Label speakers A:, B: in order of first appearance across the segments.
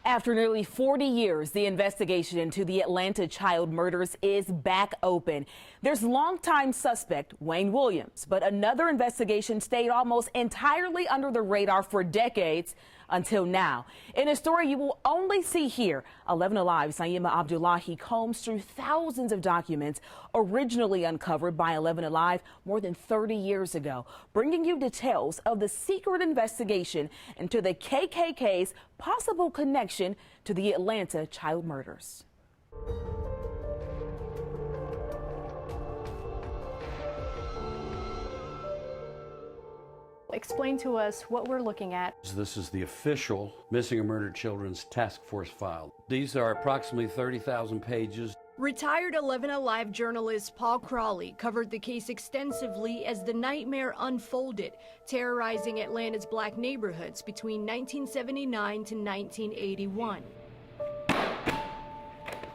A: After nearly 40 years, the investigation into the Atlanta child murders is back open. There's longtime suspect Wayne Williams, but another investigation stayed almost entirely under the radar for decades until now. In a story you will only see here, 11 Alive's Naima Abdullahi combs through thousands of documents originally uncovered by 11 Alive more than 30 years ago, bringing you details of the secret investigation into the KKK's possible connection to the Atlanta child murders.
B: Explain to us what we're looking at.
C: This is the official Missing and Murdered Children's Task Force file. These are approximately 30,000 pages.
B: Retired 11 Alive journalist Paul Crawley covered the case extensively as the nightmare unfolded, terrorizing Atlanta's black neighborhoods between 1979 to 1981.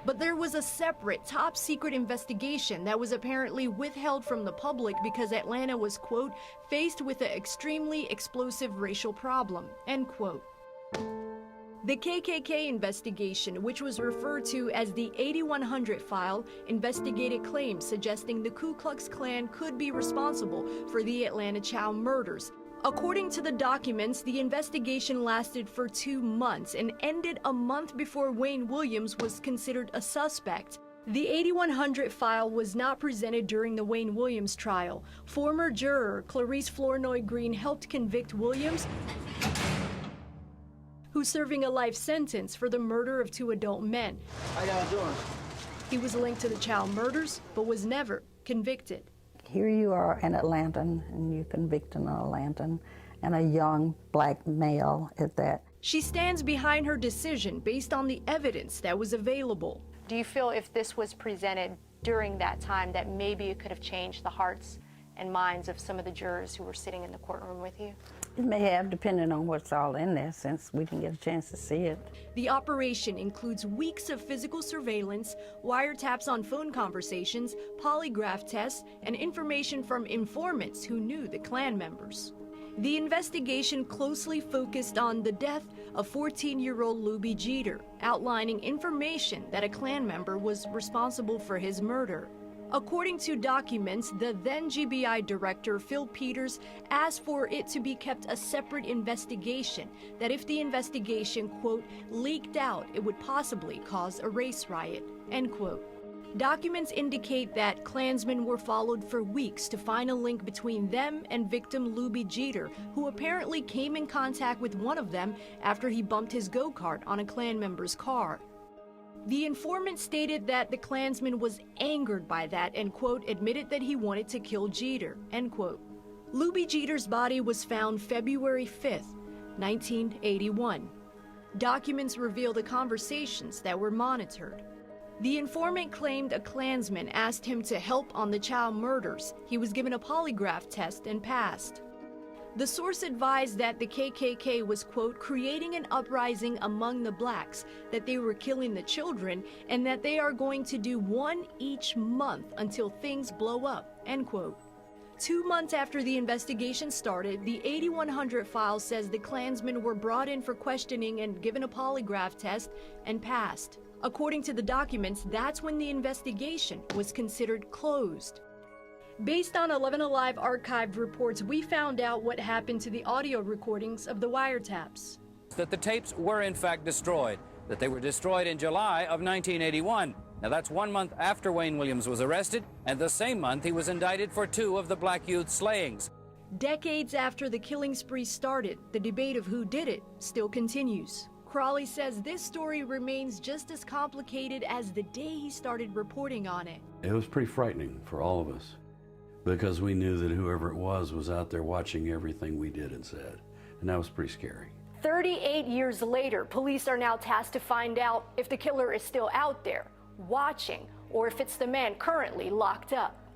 B: But there was a separate, top-secret investigation that was apparently withheld from the public because Atlanta was, quote, faced with an extremely explosive racial problem, end quote. The KKK investigation, which was referred to as the 8100 file, investigated claims suggesting the Ku Klux Klan could be responsible for the Atlanta child murders. According to the documents, the investigation lasted for 2 months and ended a month before Wayne Williams was considered a suspect. The 8100 file was not presented during the Wayne Williams trial. Former juror Clarice Flournoy Green helped convict Williams, who's serving a life sentence for the murder of 2 adult men.
D: How y'all doing?
B: He was linked to the child murders, but was never convicted.
E: Here you are, an Atlantan, and you convict an Atlantan, and a young black male at that.
B: She stands behind her decision based on the evidence that was available.
F: Do you feel if this was presented during that time that maybe it could have changed the hearts and minds of some of the jurors who were sitting in the courtroom with you?
E: It may have, depending on what's all in there, since we didn't get a chance to see it.
B: The operation includes weeks of physical surveillance, wiretaps on phone conversations, polygraph tests, and information from informants who knew the Klan members. The investigation closely focused on the death of 14-year-old Luby Jeter, outlining information that a Klan member was responsible for his murder. According to documents, the then GBI director, Phil Peters, asked for it to be kept a separate investigation, that if the investigation, quote, leaked out, it would possibly cause a race riot, end quote. Documents indicate that Klansmen were followed for weeks to find a link between them and victim Luby Jeter, who apparently came in contact with one of them after he bumped his go-kart on a Klan member's car. The informant stated that the Klansman was angered by that and, quote, admitted that he wanted to kill Jeter, end quote. Luby Jeter's body was found February 5th, 1981. Documents reveal the conversations that were monitored. The informant claimed a Klansman asked him to help on the child murders. He was given a polygraph test and passed. The source advised that the KKK was, quote, creating an uprising among the blacks, that they were killing the children, and that they are going to do one each month until things blow up, end quote. 2 months after the investigation started, the 8100 file says the Klansmen were brought in for questioning and given a polygraph test and passed. According to the documents, that's when the investigation was considered closed. Based on 11 Alive archived reports, we found out what happened to the audio recordings of the wiretaps.
G: That the tapes were in fact destroyed, that they were destroyed in July of 1981. Now that's 1 month after Wayne Williams was arrested, and the same month he was indicted for 2 of the black youth slayings.
B: Decades after the killing spree started, the debate of who did it still continues. Crawley says this story remains just as complicated as the day he started reporting on it.
C: It was pretty frightening for all of us, because we knew that whoever it was out there watching everything we did and said, and that was pretty scary.
B: 38 years later, police are now tasked to find out if the killer is still out there, watching, or if it's the man currently locked up.